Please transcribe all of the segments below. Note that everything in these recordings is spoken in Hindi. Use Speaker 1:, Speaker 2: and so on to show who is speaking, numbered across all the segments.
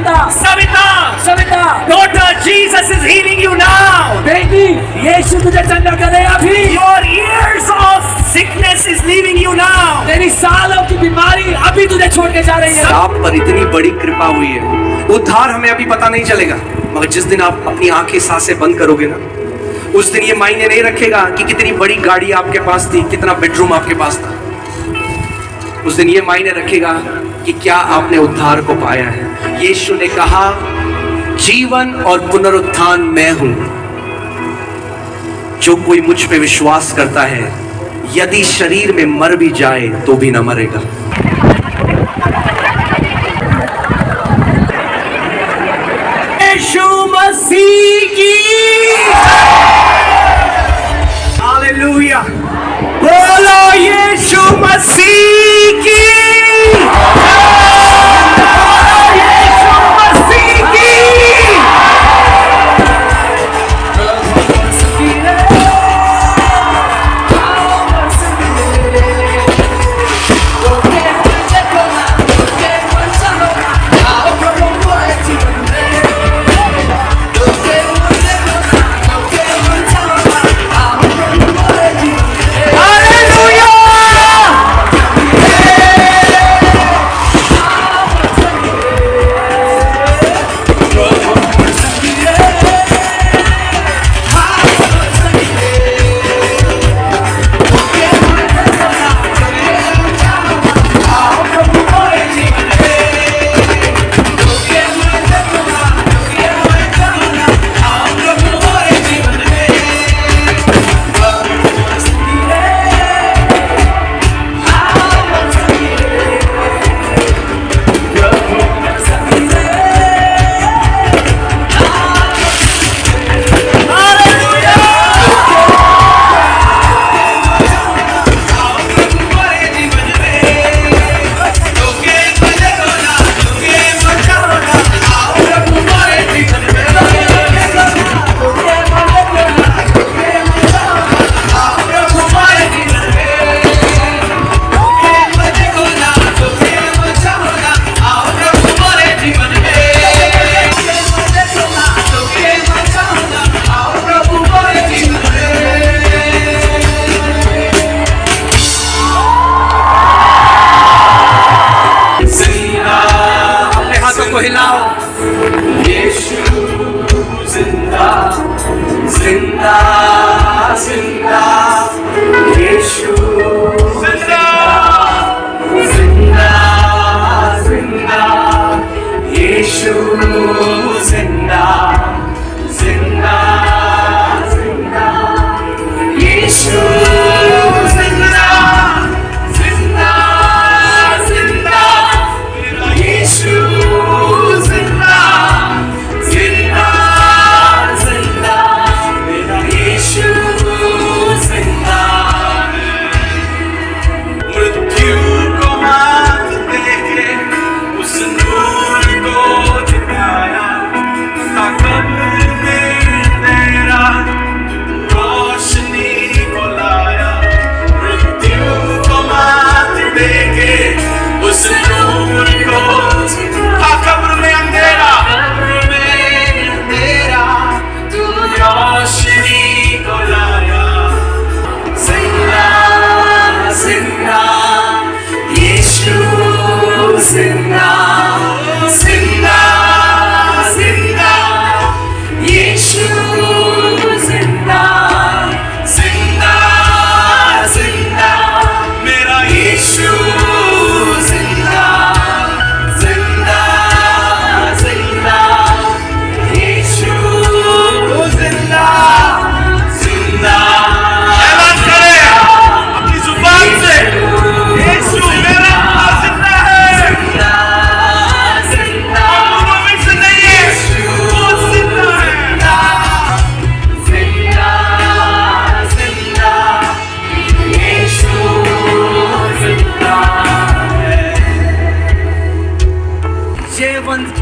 Speaker 1: Savita
Speaker 2: Savita,
Speaker 1: Savita
Speaker 2: daughter, Jesus is healing you now.
Speaker 1: बेटी यीशु तुझे चंगा करे अभी।
Speaker 2: Your years of sickness is leaving you now.
Speaker 1: तेरी सालों की बीमारी अभी तुझे छोड़ के जा रही है।
Speaker 3: आप पर इतनी बड़ी कृपा हुई है, उद्धार हमें अभी पता नहीं चलेगा, मगर जिस दिन आप अपनी आंखें सांसें बंद करोगे ना, उस दिन ये मायने नहीं रखेगा कि कितनी बड़ी गाड़ी आपके पास थी, कितना बेडरूम आपके पास था। उस दिन ये मायने रखेगा कि क्या आपने उद्धार को पाया है। यीशु ने कहा, जीवन और पुनरुत्थान मैं हूं, जो कोई मुझ पे विश्वास करता है, यदि शरीर में मर भी जाए तो भी न मरेगा।
Speaker 2: यीशु मसीह की हालेलुया, बोलो यीशु मसीह की, यीशु मसीह की।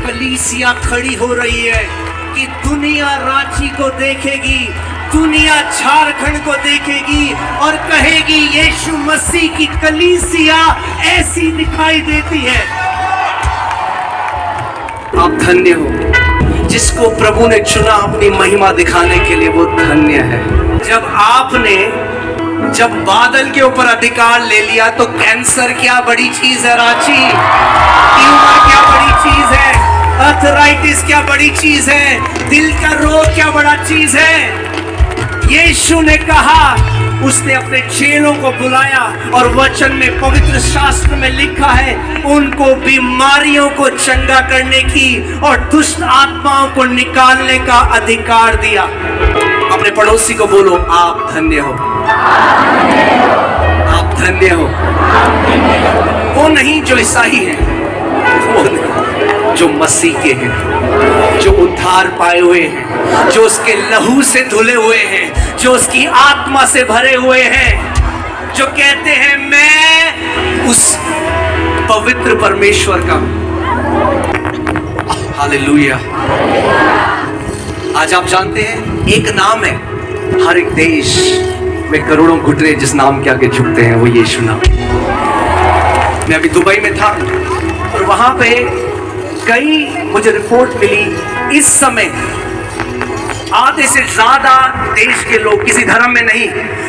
Speaker 3: कलीसिया खड़ी हो रही है कि दुनिया रांची को देखेगी, दुनिया झारखंड को देखेगी और कहेगी यीशु मसीह की कलीसिया ऐसी दिखाई देती है। आप धन्य हो। जिसको प्रभु ने चुना अपनी महिमा दिखाने के लिए, वो धन्य है। जब बादल के ऊपर अधिकार ले लिया तो कैंसर क्या बड़ी चीज है रांची, ट्यूमर क्या बड़ी चीज है, अर्थराइटिस क्या बड़ी चीज है, दिल का रोग क्या बड़ा चीज है। यीशु ने कहा, उसने अपने चेलों को बुलाया और वचन में, पवित्र शास्त्र में लिखा है, उनको बीमारियों को चंगा करने की और दुष्ट आत्माओं को निकालने का अधिकार दिया। अपने पड़ोसी को बोलो, आप धन्य हो, आप धन्य हो। वो नहीं जो ईसाई है, वो नहीं, जो मसीह के हैं, जो उद्धार पाए हुए हैं, जो उसके लहू से धुले हुए हैं, जो उसकी आत्मा से भरे हुए हैं, जो कहते हैं मैं उस पवित्र परमेश्वर का। हालेलुया। आज आप जानते हैं, एक नाम है, हर एक देश में करोड़ों घुटने जिस नाम के आगे झुकते हैं, वो यीशु नाम। मैं अभी दुबई में था और वहां पे कई मुझे रिपोर्ट मिली, इस समय आधे से ज्यादा देश के लोग किसी धर्म में नहीं,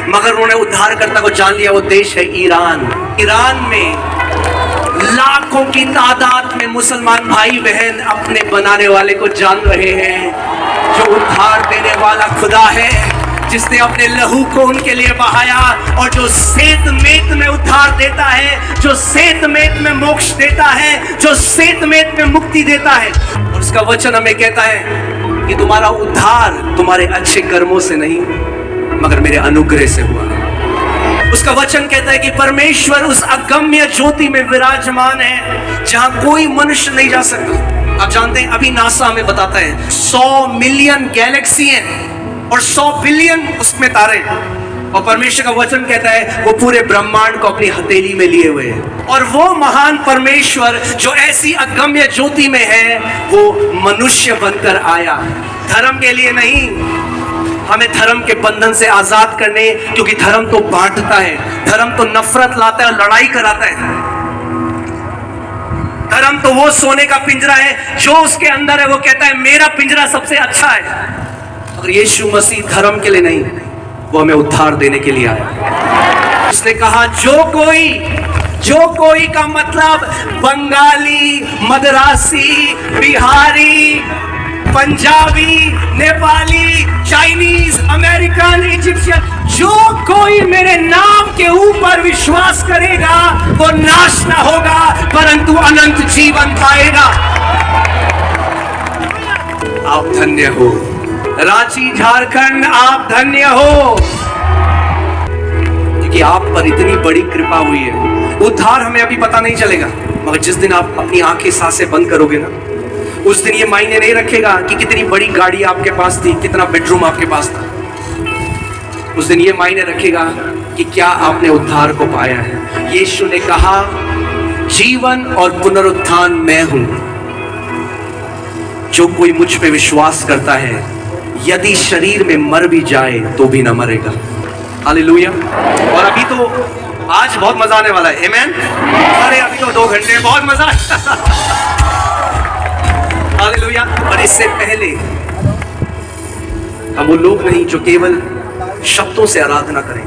Speaker 3: मगर उन्होंने उद्धारकर्ता को जान लिया। वो देश है ईरान। ईरान में लाखों की तादाद में मुसलमान भाई बहन अपने बनाने वाले को जान रहे हैं, जो उद्धार देने वाला खुदा है, जिसने अपने लहू को उनके लिए बहाया और जो सेत मेत में उद्धार देता है, जो सेत मेत में मोक्ष देता है, जो सेत मेत में मुक्ति देता है। और उसका वचन हमें कहता है कि तुम्हारा उद्धार तुम्हारे अच्छे कर्मों से नहीं, मगर मेरे अनुग्रह से हुआ। उसका वचन कहता है कि परमेश्वर उस अगम्य ज्योति में विराजमान है, जहां कोई मनुष्य नहीं जा सकता। आप जानते हैं, अभी नासा हमें बताता है 100 मिलियन गैलेक्सी हैं और 100 बिलियन उसमें तारे, और परमेश्वर का वचन कहता है वो पूरे ब्रह्मांड को अपनी हथेली में लिए हुए हैं। और वो महान परमेश्वर जो ऐसी अगम्य ज्योति में है, वो मनुष्य बनकर आया, धर्म के लिए नहीं, हमें धर्म के बंधन से आजाद करने, क्योंकि धर्म तो बांटता है, धर्म तो नफरत लाता है, लड़ाई कराता है। धर्म तो वो सोने का पिंजरा है, जो उसके अंदर है वो कहता है मेरा पिंजरा सबसे अच्छा है। और यीशु मसीह धर्म के लिए नहीं, वो हमें उद्धार देने के लिए आया। उसने कहा जो कोई का मतलब Bengali, Madrasi, Bihari, Punjabi, Nepali, Chinese, American, Egyptian, जो कोई मेरे नाम के ऊपर विश्वास करेगा वो नाश ना होगा परंतु अनंत जीवन पाएगा। आप धन्य हो रांची, झारखंड, आप धन्य हो, क्योंकि आप पर इतनी बड़ी कृपा हुई है। उद्धार हमें अभी पता नहीं चलेगा, मगर जिस दिन आप अपनी आंखें सांसें बंद करोगे ना, उस दिन ये मायने नहीं रखेगा कि कितनी बड़ी गाड़ी आपके पास थी, कितना बेडरूम आपके पास था। उस दिन ये मायने रखेगा कि क्या आपने उद्धार को पाया है। यीशु ने कहा, जीवन और पुनरुत्थान मैं हूं, जो कोई मुझ पे विश्वास करता है, यदि शरीर में मर भी जाए तो भी ना मरेगा। हालेलुया। और अभी तो आज बहुत मजा आने वाला है, आमेन। अरे अभी तो 2 घंटे बहुत मजा हालेलुया। और इससे पहले हम वो लोग नहीं जो केवल शब्दों से आराधना करें।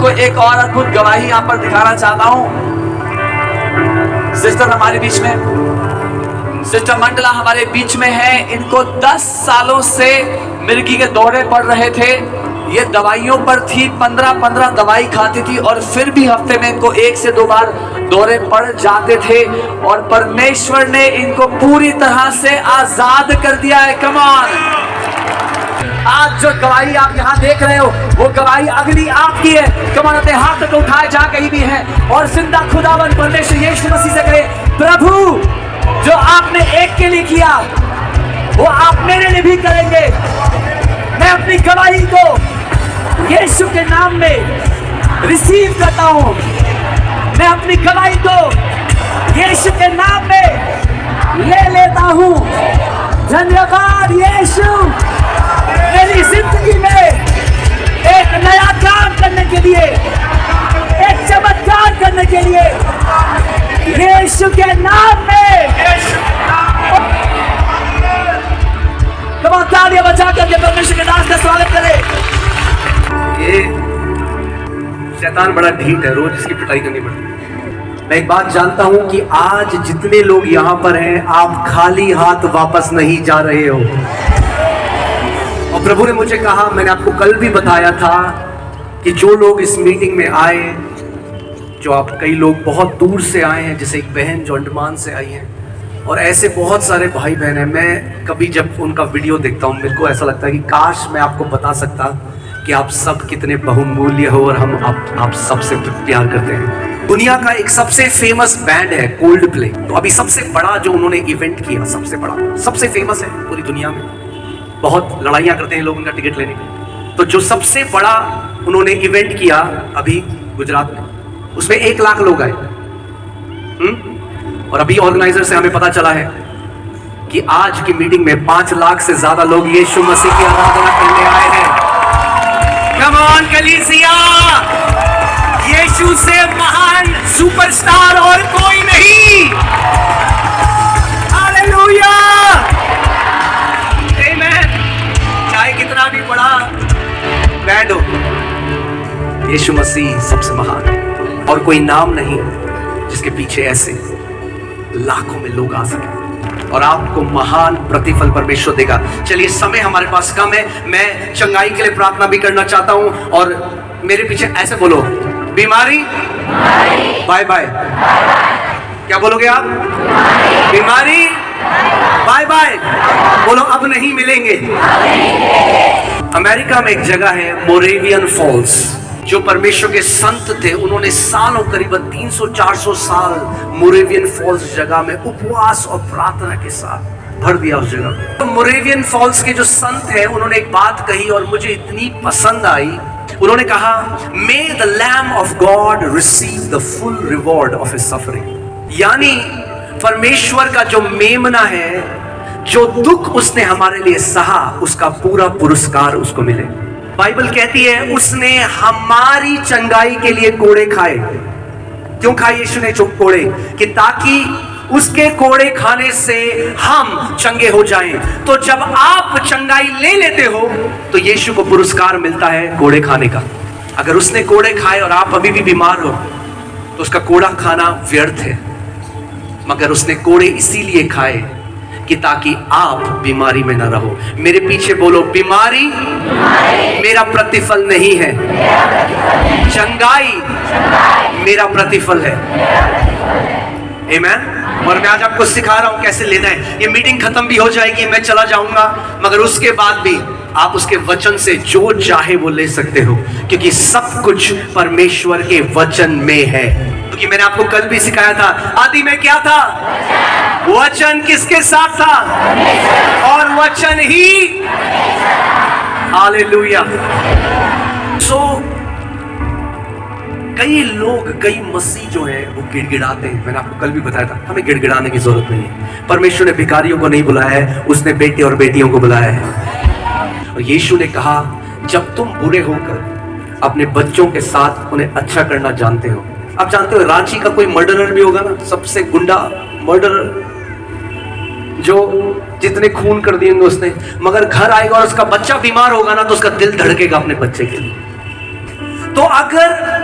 Speaker 4: आपको एक और अद्भुत गवाही यहाँ पर दिखाना चाहता हूँ। सिस्टर हमारे बीच में, सिस्टर मंडला हमारे बीच में है। इनको 10 सालों से मिर्गी के दौरे पड़ रहे थे। ये दवाइयों पर थी, 15 दवाई खाती थी और फिर भी हफ्ते में इनको 1 से 2 बार दौरे पड़ जाते थे। और परमेश्वर ने इनको पूरी तरह से आजाद कर दिया है। Come on. आज जो गवाही आप यहाँ देख रहे हो वो गवाही अगली आपकी है। कम ऑन, अपने हाथ को उठाए जहाँ कहीं भी है और जिंदा खुदावन परमेश्वर यीशु मसीह से कहे, प्रभु जो आपने एक के लिए किया वो आप मेरे लिए भी करेंगे। मैं अपनी गवाही को यीशु के नाम में रिसीव करता हूं। मैं अपनी गवाही को यीशु के नाम में ले लेता हूं। धन्यवाद यीशु, मेरी जिंदगी में एक नया काम करने के लिए, एक चमत्कार करने के लिए यीशु के नाम में। तालियां बजा करके परमेश्वर के दास का स्वागत करें।
Speaker 3: ये शैतान बड़ा ढीठ है, रोज इसकी पिटाई करनी पड़ती। मैं एक बात जानता हूं कि आज जितने लोग यहां पर हैं, आप खाली हाथ वापस नहीं जा रहे हो। और प्रभु ने मुझे कहा, मैंने आपको कल भी बताया था कि जो लोग इस मीटिंग में आए, जो आप कई लोग बहुत दूर से आए हैं, जैसे एक बहन जो अंडमान से आई है और ऐसे बहुत सारे भाई बहन हैं। मैं कभी जब उनका वीडियो देखता हूँ, मेरे को ऐसा लगता है कि काश मैं आपको बता सकता कि आप सब कितने बहुमूल्य हो और हम आप सबसे प्यार करते हैं। दुनिया का एक सबसे फेमस बैंड है कोल्ड प्ले। तो अभी सबसे बड़ा जो उन्होंने इवेंट किया, सबसे बड़ा, सबसे फेमस है पूरी दुनिया में। बहुत लड़ाइयाँ करते हैं लोग उनका टिकट लेने के। तो जो सबसे बड़ा उन्होंने इवेंट किया अभी गुजरात में, उसमें 1 लाख लोग आए। और अभी ऑर्गेनाइजर से हमें पता चला है कि आज की मीटिंग में 5 लाख से ज्यादा लोग यीशु मसीह की आराधना करने आए हैं। कम ऑन कलीसिया, यीशु से महान सुपरस्टार और कोई नहीं। हालेलुया, आमेन। चाहे कितना भी बड़ा बैंड हो, यीशु मसीह सबसे महान है और कोई नाम नहीं जिसके पीछे ऐसे लाखों में लोग आ सके और आपको महान प्रतिफल परमेश्वर देगा। चलिए, समय हमारे पास कम है। मैं चंगाई के लिए प्रार्थना भी करना चाहता हूं और मेरे पीछे ऐसे बोलो, बीमारी बाय बाय। क्या बोलोगे आप? बीमारी बाय बाय। बोलो, अब नहीं मिलेंगे। अमेरिका में एक जगह है मोरेवियन फॉल्स, जो परमेश्वर के संत थे, उन्होंने सालों, करीबन 300-400 साल मोरेवियन फॉल्स जगह में उपवास और प्रार्थना के साथ भर दिया उस जगह। तो मोरेवियन फॉल्स के जो संत हैं, उन्होंने एक बात कही और मुझे इतनी पसंद आई। उन्होंने कहा, may the lamb of God receive the full reward of his suffering. यानी परमेश्वर का जो मेमना है, जो दुख उसने हमारे लिए सहा, उसका पूरा पुरस्कार उसको मिले। बाइबल कहती है उसने हमारी चंगाई के लिए कोड़े खाए। क्यों खाए यीशु ने कोड़े? कि ताकि उसके कोड़े खाने से हम चंगे हो जाएं। तो जब आप चंगाई ले लेते हो तो यीशु को पुरस्कार मिलता है कोड़े खाने का। अगर उसने कोड़े खाए और आप अभी भी बीमार हो तो उसका कोड़ा खाना व्यर्थ है, मगर उसने कोड़े इसीलिए खाए कि ताकि आप बीमारी में ना रहो। मेरे पीछे बोलो, बीमारी मेरा प्रतिफल नहीं है, चंगाई मेरा प्रतिफल है। आमीन। और मैं आज आपको सिखा रहा हूं कैसे लेना है। ये मीटिंग खत्म भी हो जाएगी, मैं चला जाऊंगा, मगर उसके बाद भी आप उसके वचन से जो चाहे वो ले सकते हो, क्योंकि सब कुछ परमेश्वर के वचन में है। क्योंकि मैंने आपको कल भी सिखाया था, आदि में क्या था? वचन किसके साथ था? और वचन ही। हालेलुया। सो कई लोग, कई मसीह जो है वो गिड़गिड़ाते हैं। मैंने आपको कल भी बताया था, हमें गिड़गिड़ाने की जरूरत नहीं है। परमेश्वर ने भिखारियों को नहीं बुलाया है, उसने बेटे और बेटियों को बुलाया है। और यीशु ने कहा, जब तुम बुरे होकर अपने बच्चों के साथ उन्हें अच्छा करना जानते हो। आप जानते हो रांची का कोई मर्डरर भी होगा ना, सबसे गुंडा मर्डरर, जो जितने खून कर दिएंगे उसने, मगर घर आएगा और उसका बच्चा बीमार होगा ना तो उसका दिल धड़केगा अपने बच्चे के लिए। तो अगर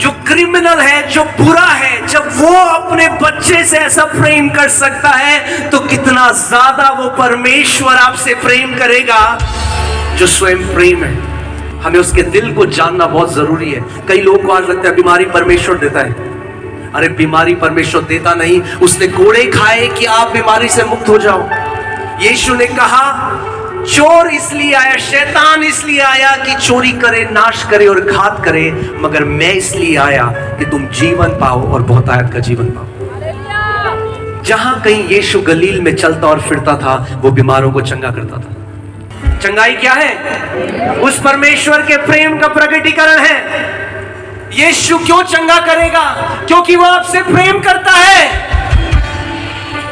Speaker 3: जो क्रिमिनल है, जो बुरा है, जब वो अपने बच्चे से ऐसा प्रेम कर सकता है, तो कितना ज्यादा वो परमेश्वर आपसे प्रेम करेगा जो स्वयं प्रेम है। हमें उसके दिल को जानना बहुत जरूरी है। कई लोगों को आज लगता है बीमारी परमेश्वर देता है। अरे बीमारी परमेश्वर देता नहीं, उसने कोड़े खाए कि आप बीमारी से मुक्त हो जाओ। यीशु ने कहा चोर इसलिए आया, शैतान इसलिए आया कि चोरी करे, नाश करे और घात करे, मगर मैं इसलिए आया कि तुम जीवन पाओ और बहुतायत का जीवन पाओ। जहां कहीं यीशु गलील में चलता और फिरता था, वो बीमारों को चंगा करता था। चंगाई क्या है? उस परमेश्वर के प्रेम का प्रकटीकरण है। यीशु क्यों चंगा करेगा? क्योंकि वो आपसे प्रेम करता है।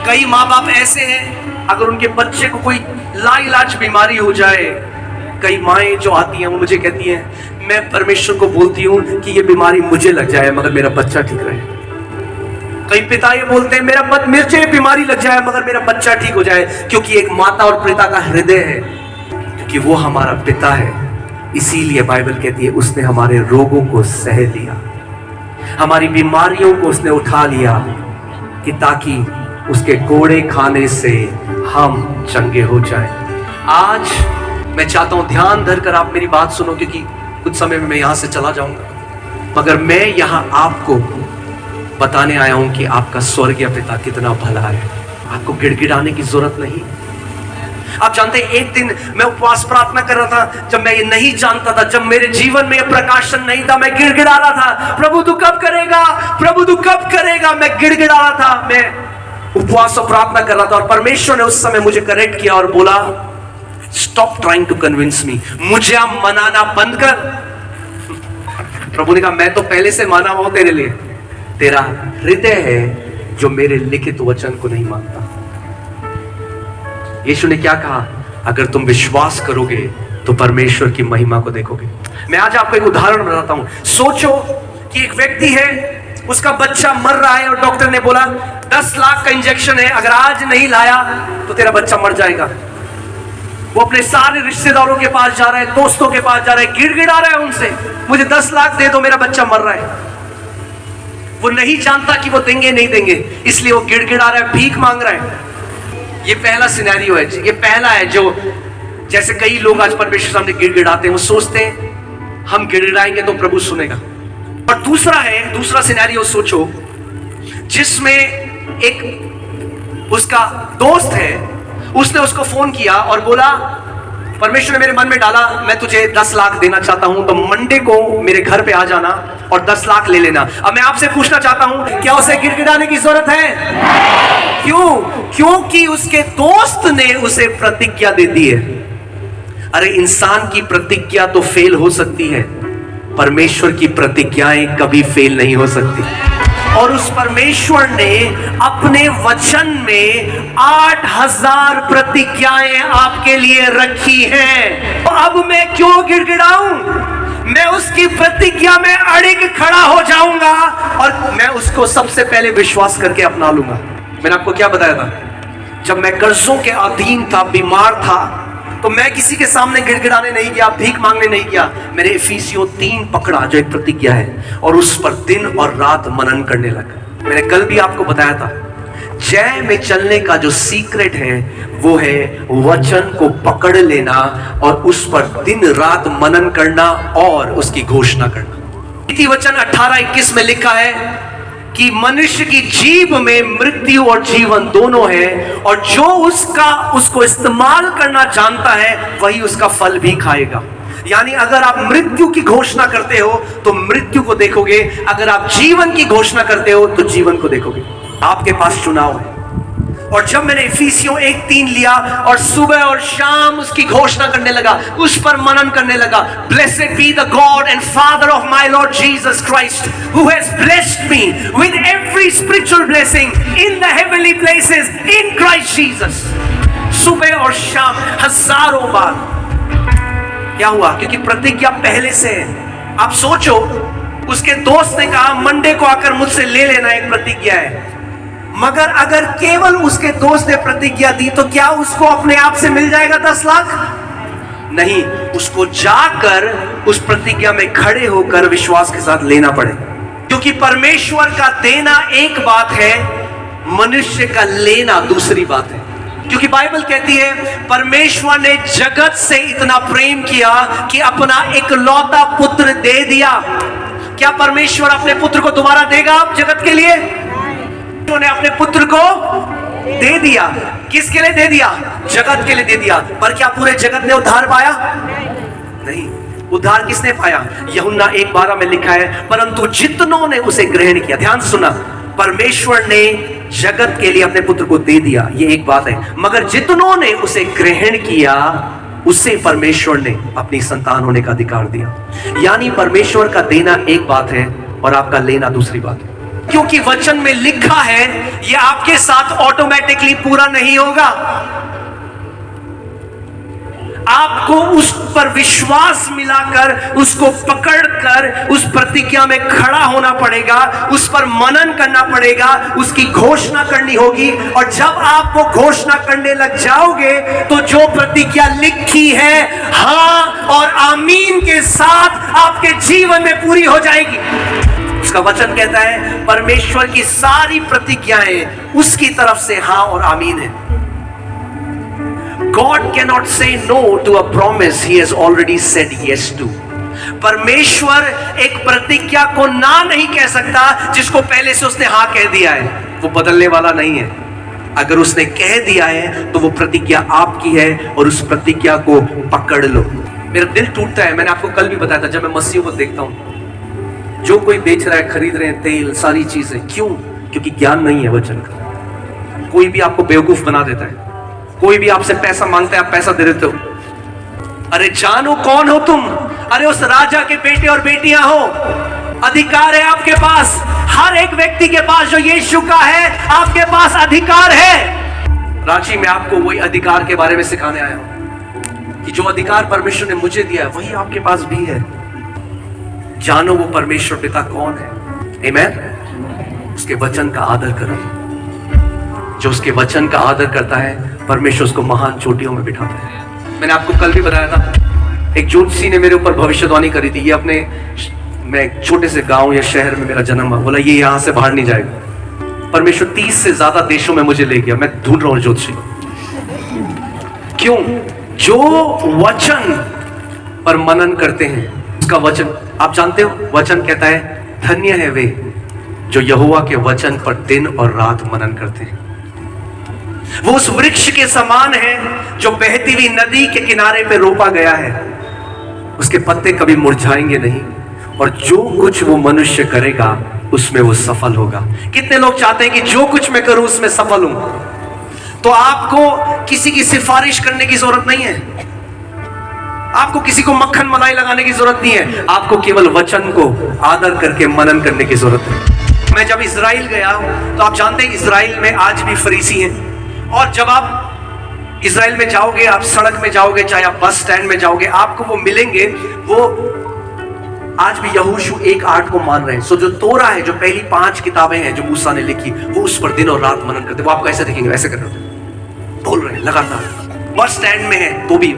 Speaker 3: कई माँ बाप ऐसे हैं, अगर उनके बच्चे को कोई लाइलाज बीमारी हो जाए, कई माएं जो आती हैं वो मुझे कहती हैं, मैं परमेश्वर को बोलती हूं कि ये बीमारी मुझे लग जाए मगर मेरा बच्चा ठीक रहे। कई पिता ये बोलते हैं, मुझे बीमारी लग जाए मगर मेरा बच्चा ठीक हो जाए। क्योंकि एक माता और पिता का हृदय है, क्योंकि वो हमारा पिता है। इसीलिए बाइबल कहती है उसने हमारे रोगों को सह लिया, हमारी बीमारियों को उसने उठा लिया, कि ताकि उसके कोड़े खाने से हम चंगे हो जाएं। आज मैं चाहता हूं ध्यान धरकर आप मेरी बात सुनो, क्योंकि कुछ समय में मैं यहां से चला जाऊंगा, मगर मैं यहां आपको बताने आया हूं कि आपका स्वर्गीय पिता कितना भला है। आपको गिड़गिड़ाने की जरूरत नहीं। आप जानते हैं, एक दिन मैं उपवास प्रार्थना कर रहा था, जब मैं ये नहीं जानता था, जब मेरे जीवन में ये प्रकाशन नहीं था, मैं गिड़गिड़ा रहा था, प्रभु तू कब करेगा, प्रभु तू कब करेगा। मैं गिड़गिड़ा रहा था, मैं उपवास और प्रार्थना कर रहा था, और परमेश्वर ने उस समय मुझे करेक्ट किया और बोला, stop trying to convince me, मुझे आप मनाना बंद कर। प्रभु ने कहा, मैं तो पहले से माना हुआ तेरे लिए, तेरा हृदय है जो मेरे लिखित वचन को नहीं मानता। यीशु ने क्या कहा? अगर तुम विश्वास करोगे तो परमेश्वर की महिमा को देखोगे। मैं आज आपको एक उदाहरण बताता हूं। सोचो कि एक व्यक्ति है, उसका बच्चा मर रहा है और डॉक्टर ने बोला 10 लाख का इंजेक्शन है, अगर आज नहीं लाया तो तेरा बच्चा मर जाएगा। वो अपने सारे रिश्तेदारों के पास जा रहा है, दोस्तों के पास जा रहा है, गिड़गिड़ा रहा है उनसे, मुझे 10 लाख दे दो, मेरा बच्चा मर रहा है। वो नहीं जानता कि वो देंगे नहीं देंगे, इसलिए वो गिड़गिड़ा रहा है, भीख मांग रहा है। ये पहला सिनेरियो है, ये पहला है जो, जैसे कई लोग आज परमेश्वर सामने गिड़गिड़ाते हैं, वो सोचते हैं हम गिड़गिड़ाएंगे तो प्रभु सुनेगा। और दूसरा है, दूसरा सिनेरियो सोचो, जिसमें एक उसका दोस्त है, उसने उसको फोन किया और बोला, परमेश्वर ने मेरे मन में डाला, मैं तुझे 10 लाख देना चाहता हूं, तो मंडे को मेरे घर पे आ जाना और 10 लाख ले लेना। अब मैं आपसे पूछना चाहता हूं, क्या उसे गिड़गिड़ाने की जरूरत है? क्यों? क्योंकि उसके दोस्त ने उसे प्रतिज्ञा दे दी है। अरे इंसान की प्रतिज्ञा तो फेल हो सकती है, परमेश्वर की प्रतिज्ञाएं कभी फेल नहीं हो सकती। और उस परमेश्वर ने अपने वचन में 8000 प्रतिज्ञाएं आपके लिए रखी हैं। तो अब मैं क्यों गिड़गिड़ाऊं? मैं उसकी प्रतिज्ञा में अड़िग खड़ा हो जाऊंगा और मैं उसको सबसे पहले विश्वास करके अपना लूंगा। मैंने आपको क्या बताया था? जब मैं कर्जों के अधीन था, बीमार था, तो मैं किसी के सामने गिड़गिड़ाने नहीं गया, भीख मांगने नहीं गया। मैंने इफिसियों 3 पकड़ा, जो एक प्रतिज्ञा है, और उस पर दिन और रात मनन करने लगा। मैंने कल भी आपको बताया था, जय में चलने का जो सीक्रेट है वो है वचन को पकड़ लेना और उस पर दिन रात मनन करना और उसकी घोषणा करना। नीति वचन 18:21 में लिखा है कि मनुष्य की जीभ में मृत्यु और जीवन दोनों है, और जो उसको इस्तेमाल करना जानता है वही उसका फल भी खाएगा। यानी अगर आप मृत्यु की घोषणा करते हो तो मृत्यु को देखोगे, अगर आप जीवन की घोषणा करते हो तो जीवन को देखोगे। आपके पास चुनाव है। और जब मैंने इफिसियों 1:3 लिया और सुबह और शाम उसकी घोषणा करने लगा, उस पर मनन करने लगा, blessed be the God and father of my Lord Jesus Christ who has blessed me with every spiritual blessing in the heavenly places in Christ Jesus. सुबह और शाम हजारों बार। क्या हुआ? क्योंकि प्रतिज्ञा पहले से है। आप सोचो, उसके दोस्त ने कहा मंडे को आकर मुझसे ले लेना, एक प्रतिज्ञा है। मगर अगर केवल उसके दोस्त ने प्रतिज्ञा दी तो क्या उसको अपने आप से मिल जाएगा 10 लाख? नहीं, उसको जाकर उस प्रतिज्ञा में खड़े होकर विश्वास के साथ लेना पड़े। क्योंकि परमेश्वर का देना एक बात है, मनुष्य का लेना दूसरी बात है। क्योंकि बाइबल कहती है परमेश्वर ने जगत से इतना प्रेम किया कि अपना इकलौता पुत्र दे दिया। क्या परमेश्वर अपने पुत्र को दोबारा देगा आप जगत के लिए? उन्होंने अपने पुत्र को दे दिया। किसके लिए दे दिया? जगत के लिए दे दिया। पर क्या पूरे जगत ने उद्धार पाया? नहीं। उद्धार किसने पाया? यूहन्ना 1:12 में लिखा है, परंतु जितनों ने उसे ग्रहण किया। ध्यान सुना, परमेश्वर ने जगत के लिए अपने पुत्र को दे दिया, ये एक बात है, मगर जितनों ने उसे ग्रहण किया उसे परमेश्वर ने अपनी संतान होने का अधिकार दिया। यानी परमेश्वर का देना एक बात है और आपका लेना दूसरी बात है। क्योंकि वचन में लिखा है ये आपके साथ ऑटोमेटिकली पूरा नहीं होगा। आपको उस पर विश्वास मिलाकर, उसको पकड़कर उस प्रतिज्ञा में खड़ा होना पड़ेगा, उस पर मनन करना पड़ेगा, उसकी घोषणा करनी होगी। और जब आप वो घोषणा करने लग जाओगे तो जो प्रतिज्ञा लिखी है हाँ और आमीन के साथ आपके जीवन में पूरी हो जाएगी। उसका वचन कहता है परमेश्वर की सारी प्रतिज्ञाएं उसकी तरफ से हाँ और आमीन है। God cannot say no to a promise he has already said yes to. परमेश्वर एक प्रतिज्ञा को ना नहीं कह सकता जिसको पहले से उसने हाँ कह दिया है। वो बदलने वाला नहीं है। अगर उसने कह दिया है तो वो प्रतिज्ञा आपकी है और उस प्रतिज्ञा को पकड़ लो। मेरा दिल टूटता है, मैंने आपको कल भी बताया था, जब मैं मसीह को देखता हूं जो कोई बेच रहा है, खरीद रहे हैं तेल, सारी चीजें, क्यों? क्योंकि ज्ञान नहीं है वचन का। कोई भी आपको बेवकूफ बना देता है, कोई भी आपसे पैसा मांगता है, आप पैसा दे देते हो। अरे जानो कौन हो तुम? अरे उस राजा के बेटे और बेटियां हो। अधिकार है आपके पास, हर एक व्यक्ति के पास जो यीशु का है, आपके पास अधिकार है। रांची में आपको वही अधिकार के बारे में सिखाने आया हूं कि जो अधिकार परमेश्वर ने मुझे दिया है वही आपके पास भी है। जानो वो परमेश्वर पिता कौन है। आमीन। उसके वचन का आदर करो। जो उसके वचन का आदर करता है परमेश्वर उसको महान चोटियों में बिठाता है। मैंने आपको कल भी बताया था, एक ज्योतिषी ने मेरे ऊपर भविष्यवाणी करी थी। ये अपने, मैं एक छोटे से गांव या शहर में मेरा जन्म हुआ, बोला ये यहां से बाहर नहीं जाएगा। परमेश्वर 30 से ज्यादा देशों में मुझे ले गया। मैं ढूंढ रहा हूं ज्योतिषी। क्यों? जो वचन पर मनन करते हैं उसका वचन, आप जानते हो वचन कहता है धन्य है वे जो यहोवा के वचन पर दिन और रात मनन करते हैं। वो उस वृक्ष के समान है जो बहती हुई नदी के किनारे पे रोपा गया है। उसके पत्ते कभी मुरझाएंगे नहीं और जो कुछ वो मनुष्य करेगा उसमें वो सफल होगा। कितने लोग चाहते हैं कि जो कुछ मैं करूं उसमें सफल हूं? तो आपको किसी की सिफारिश करने की जरूरत नहीं है। आपको किसी को मक्खन मलाई लगाने की जरूरत नहीं है। आपको केवल वचन को आदर करके मनन करने की जरूरत है। मैं जब इजराइल गया तो आप जानते हैं इजराइल में आज भी फरीसी हैं। और जब आप इजराइल में जाओगे, आप सड़क में जाओगे, चाहे आप बस स्टैंड में जाओगे, आपको वो मिलेंगे। वो आज भी यहोशू 1:8 को मान रहे हैं। सो जो तोरा है, जो पहली 5 किताबें हैं जो मूसा ने लिखी, वो उस पर दिन और रात मनन करते। वो आपको ऐसे देखेंगे, ऐसे कर रहे होते, बोल रहे हैं लगातार। बस स्टैंड में है तो भी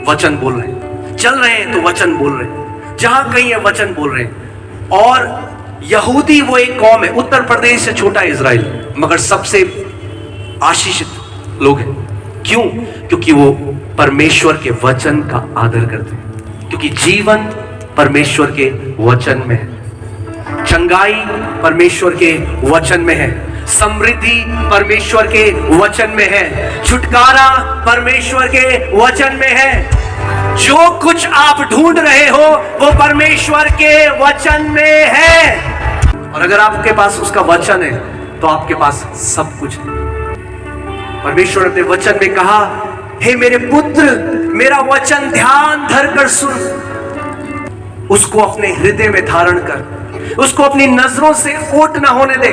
Speaker 3: वचन बोल रहे हैं, चल रहे हैं तो वचन बोल रहे हैं, जहां कहीं है वचन बोल रहे हैं। और यहूदी वो एक कौम है, उत्तर प्रदेश से छोटा है इजराइल, मगर सबसे आशीषित लोग हैं। क्यों? क्योंकि वो परमेश्वर के वचन का आदर करते हैं। क्योंकि जीवन परमेश्वर के वचन में है, चंगाई परमेश्वर के वचन में है, समृद्धि परमेश्वर के वचन में है, छुटकारा परमेश्वर के वचन में है। जो कुछ आप ढूंढ रहे हो वो परमेश्वर के वचन में है। और अगर आपके पास उसका वचन है तो आपके पास सब कुछ है। परमेश्वर ने अपने वचन में कहा, हे मेरे पुत्र, मेरा वचन ध्यान धर कर सुन, उसको अपने हृदय में धारण कर, उसको अपनी नजरों से ओट ना होने दे।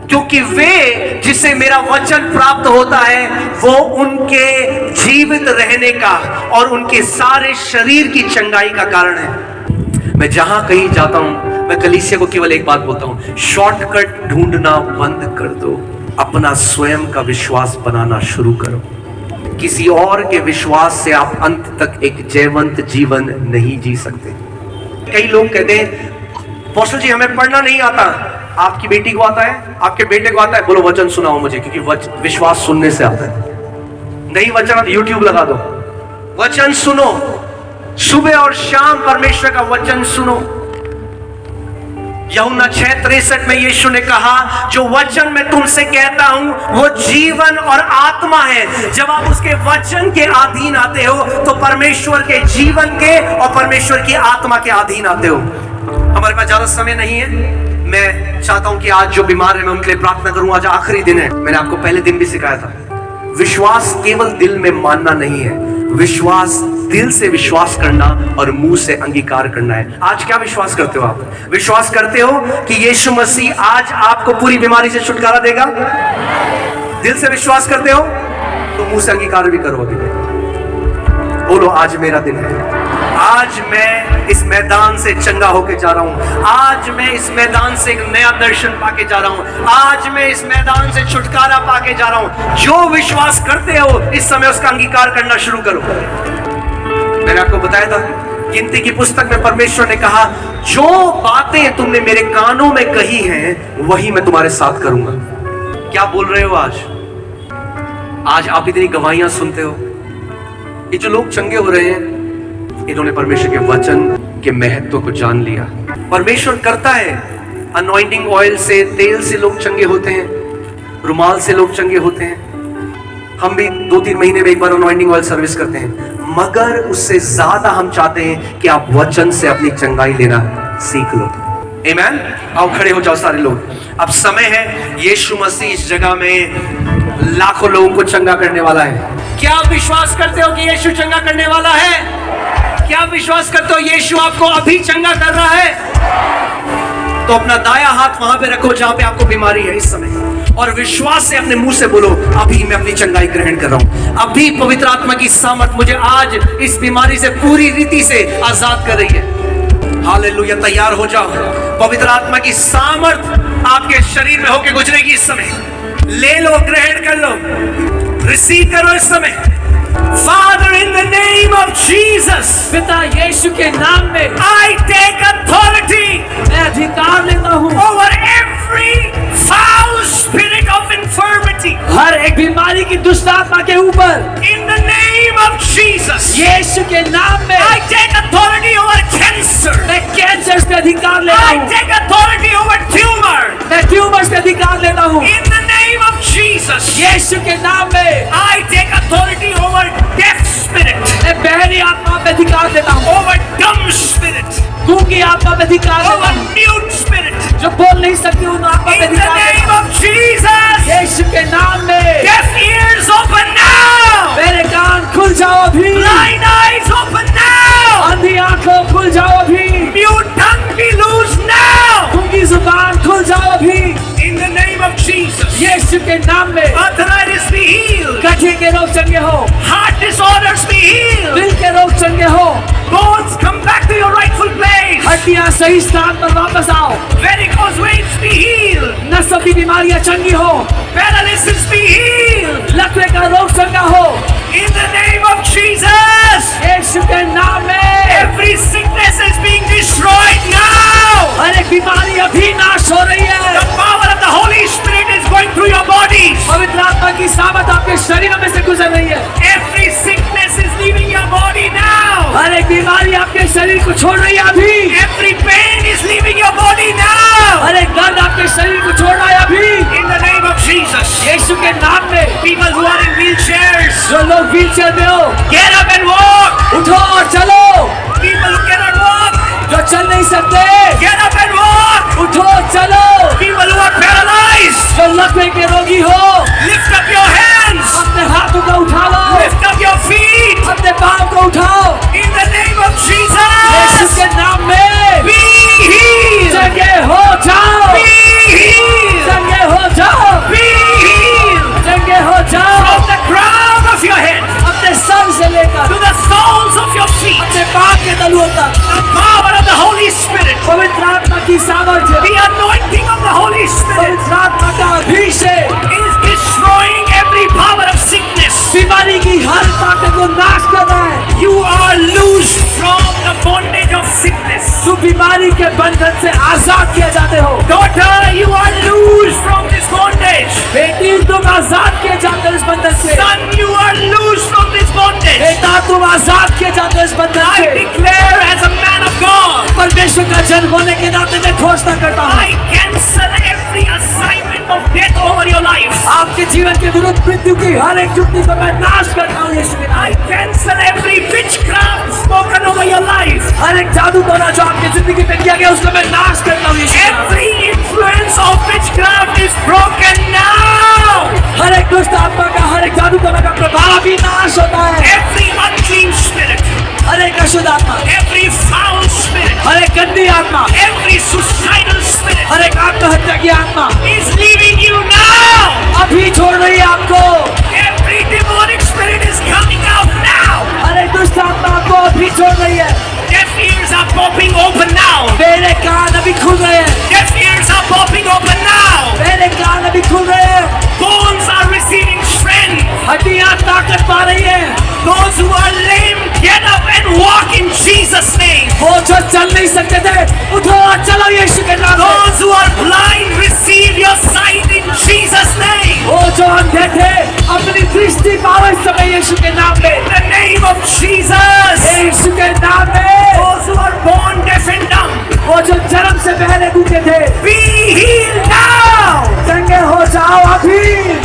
Speaker 3: क्योंकि वे जिसे मेरा वचन प्राप्त होता है वो उनके जीवित रहने का और उनके सारे शरीर की चंगाई का कारण है। मैं जहां कहीं जाता हूं, मैं कलीसिया को केवल एक बात बोलता हूं, शॉर्टकट ढूंढना बंद कर दो, अपना स्वयं का विश्वास बनाना शुरू करो। किसी और के विश्वास से आप अंत तक एक जयवंत जीवन नहीं जी सकते। कई लोग कहते हैं अपोस्टल जी हमें पढ़ना नहीं आता। आपकी बेटी को आता है, आपके बेटे को आता है, बोलो वचन सुनाओ मुझे, क्योंकि विश्वास सुनने से आता है। नहीं वचन, आप यूट्यूब लगा दो, वचन सुनो, सुबह और शाम परमेश्वर का वचन सुनो। यूहन्ना 6:63 में यीशु ने कहा जो वचन मैं तुमसे कहता हूं वो जीवन और आत्मा है। जब आप उसके वचन के अधीन आते हो तो परमेश्वर के जीवन के और परमेश्वर की आत्मा के अधीन आते हो। हमारे पास ज्यादा समय नहीं है, मैं चाहता हूं कि आज जो बीमार है मैं उनके लिए प्रार्थना करूं। आज आखिरी दिन है, मैंने आपको पहले दिन भी सिखाया था, विश्वास केवल दिल में मानना नहीं है, विश्वास दिल से विश्वास करना और मुंह से अंगीकार करना है। आज क्या विश्वास करते हो आप? विश्वास करते हो कि यीशु मसीह आज आपको पूरी बीमारी से छुटकारा देगा? दिल से विश्वास करते हो तो मुंह से अंगीकार भी करो। अभी बोलो आज मेरा दिन है, आज मैं इस मैदान से चंगा होके जा रहा हूं, आज मैं इस मैदान से एक नया दर्शन पाके जा रहा हूं, आज मैं इस मैदान से छुटकारा पाके जा रहा हूं। जो विश्वास करते हो इस समय उसका अंगीकार करना शुरू करो। मैंने आपको बताया था गिनती की पुस्तक में परमेश्वर ने कहा जो बातें तुमने मेरे कानों में कही हैं वही मैं तुम्हारे साथ करूंगा। क्या बोल रहे हो आज आप इतनी गवाहियां सुनते हो। ये जो लोग चंगे हो रहे हैं इन्होंने परमेश्वर के वचन के महत्व को जान लिया। परमेश्वर करता है, अनॉइंटिंग ऑयल से, तेल से लोग चंगे होते हैं, रुमाल से लोग चंगे होते हैं। हम भी 2-3 महीने में एक बार अनॉइंटिंग ऑयल सर्विस करते हैं, मगर उससे ज्यादा हम चाहते हैं कि आप वचन से अपनी चंगाई लेना सीख लो। आमीन। आओ खड़े हो जाओ सारे लोग। अब समय है, यीशु मसीह इस जगह में लाखों लोगों को चंगा करने वाला है। क्या आप विश्वास करते हो कि यीशु चंगा करने वाला है? क्या आप विश्वास करते हो यीशु आपको अभी चंगा कर रहा है? तो अपना दाया हाथ वहां पे रखो जहां पे आपको बीमारी है इस समय, और विश्वास से अपने मुंह से बोलो अभी मैं अपनी चंगाई ग्रहण कर रहा हूं। अभी पवित्र आत्मा की सामर्थ मुझे आज इस बीमारी से पूरी रीति से आजाद कर रही है। हालेलुया। तैयार हो जाओ, पवित्र आत्मा की सामर्थ आपके शरीर में होके गुजरेगी इस समय। ले लो, ग्रहण कर लो, रिसीव करो इस समय। Father, in the name of Jesus,
Speaker 1: पिता यीशु के नाम में
Speaker 2: I take authority
Speaker 1: मैं अधिकार लेता हूँ
Speaker 2: over every foul spirit of infirmity.
Speaker 1: हर एक बीमारी की दुष्ट आत्मा के ऊपर।
Speaker 2: In the name of Jesus,
Speaker 1: यीशु के नाम में
Speaker 2: I take authority over cancer.
Speaker 1: मैं कैंसर पे अधिकार लेता
Speaker 2: I
Speaker 1: हूँ,
Speaker 2: take authority over tumor.
Speaker 1: मैं ट्यूमर्स पे अधिकार लेता हूँ।
Speaker 2: In the name of Jesus,
Speaker 1: यीशु के नाम में
Speaker 2: I take authority over deaf spirit,
Speaker 1: मैं बहरी आत्मा पे अधिकार लेता हूँ,
Speaker 2: over dumb spirit,
Speaker 1: गूंगी आत्मा पे अधिकार लेता
Speaker 2: over
Speaker 1: हूँ,
Speaker 2: mute spirit.
Speaker 1: जो बोल नहीं सकती उन आत्मा पे
Speaker 2: In the
Speaker 1: अधिकार
Speaker 2: name
Speaker 1: लेता हूँ।
Speaker 2: of Jesus,
Speaker 1: यीशु के नाम में
Speaker 2: deaf ears open now.
Speaker 1: मेरे कान खुल जाओ अभी,
Speaker 2: Blind eyes open now.
Speaker 1: अंधी आंखों खुल जाओ अभी,
Speaker 2: Mute tongue be loose now.
Speaker 1: गूंगी जुबान खुल जाओ अभी,
Speaker 2: In the name of Jesus,
Speaker 1: यीशु के नाम में
Speaker 2: arthritis be healed.
Speaker 1: गठिए के रोग चंगे हो,
Speaker 2: Heart disorders be healed.
Speaker 1: दिल के रोग चंगे हो,
Speaker 2: Bones come back to your rightful place.
Speaker 1: हड्डियां सही स्थान पर वापस आओ,
Speaker 2: Varicose veins be healed.
Speaker 1: नसों की बीमारियां चंगी हो,
Speaker 2: Paralysis be healed.
Speaker 1: लकवे का रोग चंगा हो,
Speaker 2: In the name of Jesus,
Speaker 1: यीशु के नाम में
Speaker 2: every sickness is being destroyed now.
Speaker 1: हर एक बीमारी अभी नाश हो रही
Speaker 2: The
Speaker 1: है।
Speaker 2: power of the Holy Spirit is going through your bodies.
Speaker 1: पवित्र आत्मा की सामर्थ आपके शरीरों में से गुजर रही है।
Speaker 2: Every sickness is leaving your body now.
Speaker 1: हर एक बीमारी आपके शरीर को छोड़ रही है अभी,
Speaker 2: Every pain is leaving your body now.
Speaker 1: हर एक दर्द आपके शरीर को छोड़ रहा है अभी,
Speaker 2: In the name of Jesus,
Speaker 1: यीशु के नाम में।
Speaker 2: people who are in wheelchairs,
Speaker 1: जो लोग व्हील चेयर में हो
Speaker 2: get up and walk.
Speaker 1: उठो और चलो,
Speaker 2: People who cannot walk,
Speaker 1: जो चल नहीं सकते
Speaker 2: get up and walk.
Speaker 1: उठो चलो,
Speaker 2: People who are paralyzed,
Speaker 1: जो लकवे के रोगी हो
Speaker 2: lift up your hands.
Speaker 1: अपने हाथों को उठा लो,
Speaker 2: Lift up your feet.
Speaker 1: अपने पाँव को उठाओ,
Speaker 2: In the name of
Speaker 1: Yeshu
Speaker 2: Jesus,
Speaker 1: के नाम में
Speaker 2: be healed.
Speaker 1: चंगे हो जाओ,
Speaker 2: Be healed.
Speaker 1: चंगे हो जाओ,
Speaker 2: Be healed.
Speaker 1: चंगे हो जाओ,
Speaker 2: From the crown of your head
Speaker 1: अपने सर से लेकर
Speaker 2: to the soles of your feet,
Speaker 1: अपने पाँव के तलुओं तक
Speaker 2: the power of the Holy Spirit,
Speaker 1: पवित्र आत्मा की सामर्थ्य,
Speaker 2: the anointing of the Holy Spirit
Speaker 1: पवित्र आत्मा का अभिषेक
Speaker 2: is destroying every power of sickness.
Speaker 1: बीमारी की को नाश कर रहा है।
Speaker 2: You are loose from the bondage of sickness.
Speaker 1: तुम बीमारी के बंधन से आजाद किए जाते हो।
Speaker 2: Daughter, you are loose from this bondage.
Speaker 1: बेटी तुम आजाद किए जाते हो इस बंधन से।
Speaker 2: Son, you are loose from this bondage.
Speaker 1: बेटा तुम आजाद किए जाते हो इस बंधन
Speaker 2: I
Speaker 1: से।
Speaker 2: declare as a man of God,
Speaker 1: परमेश्वर का जन होने के नाते मैं घोषणा करता हूँ,
Speaker 2: I cancel every assignment of death over your life.
Speaker 1: आपके जीवन के विरुद्ध मृत्यु की हर एक युक्ति को मैं नाश करता हूँ यीशु के नाम
Speaker 2: I
Speaker 1: में।
Speaker 2: cancel every witchcraft spoken over your life.
Speaker 1: हर एक जादू टोना जो आपकी जिंदगी में किया गया उसको मैं नाश करता हूँ यीशु के नाम में।
Speaker 2: Every influence of witchcraft is broken now.
Speaker 1: हर एक दुष्ट आत्मा का, हर एक जादू टोना का प्रभाव भी नाश होता है।
Speaker 2: Every unclean spirit,
Speaker 1: हर एक अशुद्ध आत्मा,
Speaker 2: every foul spirit,
Speaker 1: हर एक गंदी आत्मा,
Speaker 2: every suicidal spirit
Speaker 1: हर एक आत्महत्या की आत्मा
Speaker 2: is leaving you now.
Speaker 1: अभी छोड़ रही है आपको।
Speaker 2: Every demonic spirit is coming out now.
Speaker 1: हर एक दुष्ट आत्मा आपको अभी छोड़ रही है।
Speaker 2: Deaf ears are popping open now.
Speaker 1: मेरे कान अभी खुल रहे हैं।
Speaker 2: Deaf ears are popping open now.
Speaker 1: मेरे कान अभी खुल रहे हैं।
Speaker 2: Bones are receiving strength.
Speaker 1: हड्डियां ताकत पा रही हैं।
Speaker 2: Those who are lame, get up and walk in Jesus' name.
Speaker 1: वो जो चल नहीं सकते थे उठो और चलो यीशु के नाम में।
Speaker 2: Those who are blind, receive your sight in Jesus' name.
Speaker 1: वो जो अंधे थे अपनी दृष्टि पाओ इस समय यीशु के नाम में।
Speaker 2: In the name of Jesus.
Speaker 1: यीशु के नाम में।
Speaker 2: Those who are born deaf and dumb,
Speaker 1: वो जो जन्म से पहले गूंगे थे
Speaker 2: be healed now.
Speaker 1: चंगे हो जाओ अभी।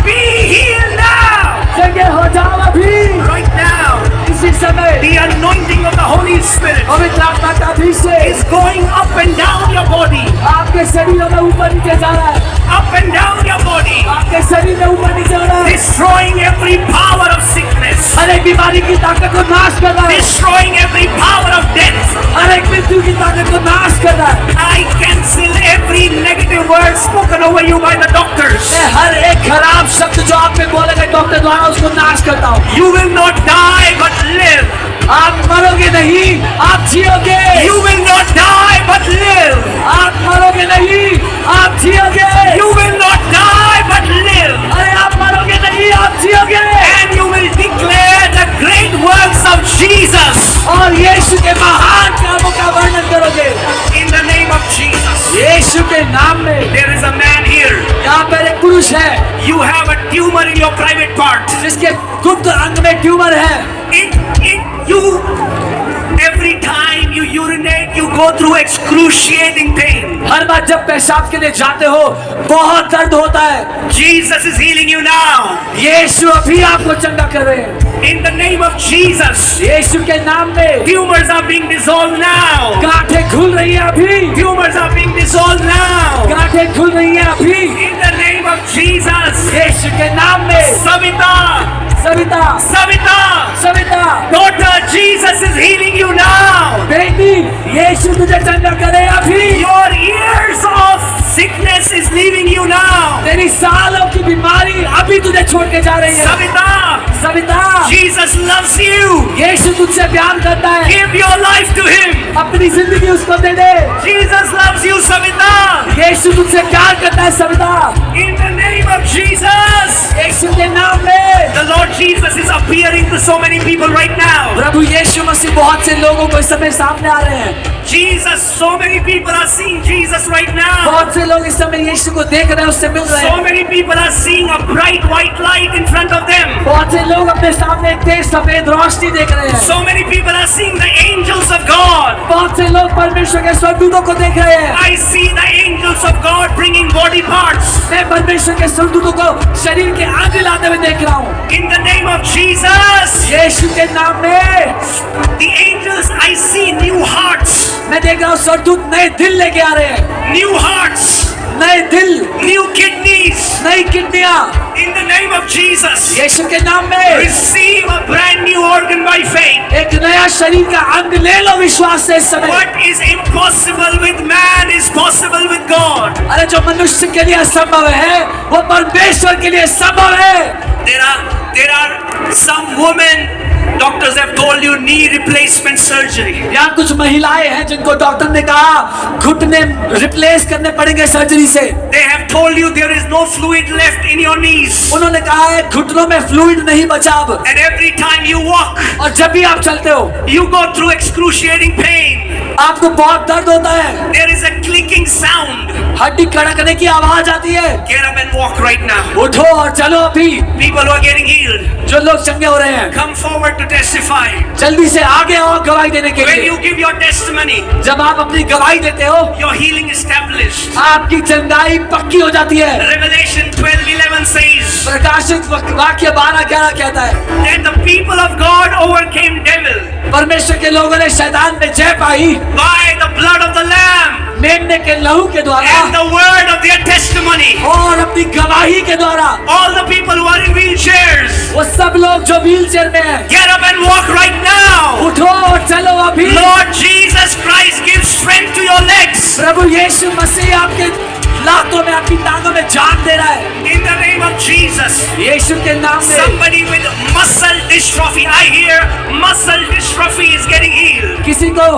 Speaker 2: Be healed now.
Speaker 1: चंगे हो जाओ अभी।
Speaker 2: Right now,
Speaker 1: इसी समय
Speaker 2: the anointing of the Holy Spirit
Speaker 1: पवित्र आत्मा का अभिषेक
Speaker 2: is going up and down your body.
Speaker 1: आपके शरीरों में ऊपर नीचे जा रहा है।
Speaker 2: Up and down your body.
Speaker 1: आपके शरीर में ऊपर नीचे हो रहा है।
Speaker 2: Destroying every power of sickness.
Speaker 1: हर एक बीमारी की ताकत को नाश कर रहा है।
Speaker 2: Destroying every power of death.
Speaker 1: हर एक मृत्यु की ताकत को नाश कर रहा है।
Speaker 2: I cancel every negative word spoken over you by the doctors.
Speaker 1: मैं हर एक खराब शब्द जो आप पे बोले गए डॉक्टर द्वारा उसको नाश करता हूँ।
Speaker 2: You will not die but live.
Speaker 1: आप मरोगे नहीं, आप जियोगे।
Speaker 2: You will not die but live.
Speaker 1: आप मरोगे नहीं, आप जियोगे।
Speaker 2: You will not die but live.
Speaker 1: अरे आप मरोगे नहीं, आप जियोगे।
Speaker 2: And you will declare the great works of Jesus.
Speaker 1: और यीशु के महान कामों का वर्णन करोगे।
Speaker 2: In the name of Jesus.
Speaker 1: यीशु के नाम में।
Speaker 2: There is a man here.
Speaker 1: यहाँ पर एक पुरुष है
Speaker 2: You have a tumor in your private part.
Speaker 1: जिसके गुप्त अंग में ट्यूमर है।
Speaker 2: Every time you urinate, you go through excruciating pain.
Speaker 1: हर बार जब पेशाब के लिए जाते हो बहुत दर्द होता है।
Speaker 2: Jesus is healing you now.
Speaker 1: यीशु अभी आपको चंगा कर रहे हैं।
Speaker 2: In the name of Jesus.
Speaker 1: यीशु के नाम में
Speaker 2: Tumors are being dissolved now.
Speaker 1: गांठें खुल रही हैं अभी।
Speaker 2: Tumors are being dissolved now.
Speaker 1: गांठें खुल रही हैं अभी।
Speaker 2: In the name of Jesus.
Speaker 1: यीशु के नाम में।
Speaker 2: Savita.
Speaker 1: Savita,
Speaker 2: Savita.
Speaker 1: Savita,
Speaker 2: Daughter, Jesus is healing you now.
Speaker 1: बेटी यीशु तुझे चंगा करे अभी।
Speaker 2: Your years of sickness is leaving you now.
Speaker 1: तेरी सालों की बीमारी अभी तुझे छोड़ के जा रही है।
Speaker 2: Savita.
Speaker 1: Savita,
Speaker 2: Jesus loves you.
Speaker 1: यीशु तुझसे प्यार करता है।
Speaker 2: Give your life to him.
Speaker 1: अपनी जिंदगी उसको दे दे।
Speaker 2: Jesus loves you, Savita.
Speaker 1: यीशु तुझसे प्यार करता है Savita.
Speaker 2: In the name of Jesus.
Speaker 1: यीशु के नाम में।
Speaker 2: The Lord Jesus is appearing to so many people right now.
Speaker 1: प्रभु यीशु मसीह बहुत से लोगों को इस समय सामने आ रहे हैं।
Speaker 2: Jesus, so many people are seeing Jesus right now.
Speaker 1: बहुत से लोग इस समय यीशु को देख रहे हैं, उससे मिल रहे
Speaker 2: So
Speaker 1: हैं।
Speaker 2: many people are seeing a bright white light in front of them.
Speaker 1: बहुत से लोग अपने सामने एक तेज सफेद रोशनी देख रहे हैं।
Speaker 2: So many people are seeing the angels of God.
Speaker 1: बहुत से लोग परमेश्वर के स्वर्गदूतों को देख रहे हैं।
Speaker 2: I see the angels of God bringing body parts.
Speaker 1: मैं परमेश्वर के स्वर्गदूतों को शरीर के अंग लाते हुए देख रहा हूँ।
Speaker 2: In the name of Jesus.
Speaker 1: यीशु के नाम में
Speaker 2: The angels, I see new hearts.
Speaker 1: मैं देख रहा हूँ स्वर्गदूत नए दिल लेके आ रहे हैं।
Speaker 2: New hearts.
Speaker 1: नए दिल,
Speaker 2: New kidneys.
Speaker 1: नई किडनियाँ
Speaker 2: In the name of Jesus.
Speaker 1: यीशु के नाम में।
Speaker 2: Receive a brand new organ by faith.
Speaker 1: एक नया शरीर का अंग ले लो विश्वास से इस समय।
Speaker 2: What is impossible with man is possible with God.
Speaker 1: अरे जो मनुष्य के लिए असंभव है वो परमेश्वर के लिए संभव है।
Speaker 2: There are some women Doctors have told you knee replacement surgery.
Speaker 1: या कुछ महिलाएं हैं जिनको डॉक्टर ने कहा घुटने रिप्लेस करने पड़ेंगे सर्जरी से।
Speaker 2: They have told you there is no fluid left in your knees.
Speaker 1: उन्होंने कहा है घुटनों में फ्लूइड नहीं बचा अब।
Speaker 2: And every time you walk,
Speaker 1: और जब भी आप चलते हो
Speaker 2: you go through excruciating pain.
Speaker 1: आपको बहुत दर्द होता है,
Speaker 2: There is a clicking sound.
Speaker 1: हड्डी कड़कने की आवाज आती है।
Speaker 2: Get up and walk right now.
Speaker 1: उठो और चलो अभी।
Speaker 2: People who are getting healed,
Speaker 1: जो लोग चंगे हो रहे हैं
Speaker 2: come forward to testify.
Speaker 1: जल्दी से आगे आओ गवाही देने के
Speaker 2: When
Speaker 1: लिए।
Speaker 2: you give your testimony,
Speaker 1: जब आप अपनी गवाही देते हो
Speaker 2: your healing established.
Speaker 1: आपकी चंगाई पक्की हो जाती है।
Speaker 2: Revelation 12:11 says
Speaker 1: प्रकाशित वाक्य 12:11 कहता है
Speaker 2: that the people of God overcame devil
Speaker 1: परमेश्वर के लोगों ने शैतान पे जय पाई
Speaker 2: by the blood of the Lamb
Speaker 1: मेमने के लहू के द्वारा
Speaker 2: and the word of their testimony.
Speaker 1: और अपनी गवाही के द्वारा।
Speaker 2: All the people who are in wheelchairs,
Speaker 1: वो सब लोग जो व्हील चेयर में हैं
Speaker 2: get up and walk right now.
Speaker 1: उठो और चलो अभी।
Speaker 2: Lord Jesus Christ gives strength to your legs.
Speaker 1: प्रभु यीशु मसीह आपके लातों में आपकी टांगों में जान दे रहा है
Speaker 2: In the name of Jesus.
Speaker 1: यीशु के नाम में।
Speaker 2: Somebody with muscle dystrophy, I hear muscle dystrophy is getting healed.
Speaker 1: किसी को